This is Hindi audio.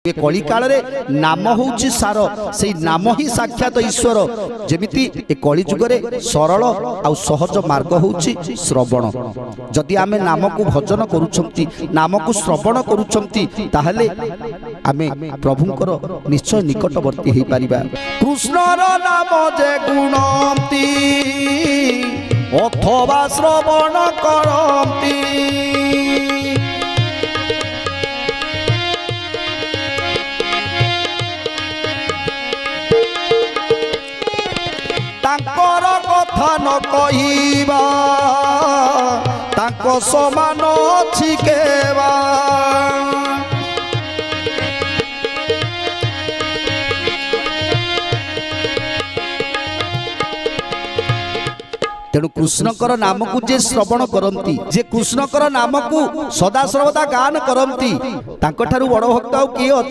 ए कली काल रे नाम होउछि सार से नाम ही साक्षात ईश्वर जेमिति ए कली जुग रे सरल आ सहज मार्ग होउछि श्रवण। जदि आमे नाम को भजन करूछंती नाम को श्रवण करूछंती ताहले आमे प्रभुंकर निश्चय निकटवर्ती हेई परिबा। कृष्णर नाम जे गुणंती अथवा श्रवण करंती तांकर कथा न कहिबा तांको समान अछि केबा। तेणु कृष्णकर नाम को जे श्रवण करंती जे कृष्णकर नाम को सदा सर्वदा गान करंती तांको ठारू बड़ भक्त आउ किए अछि।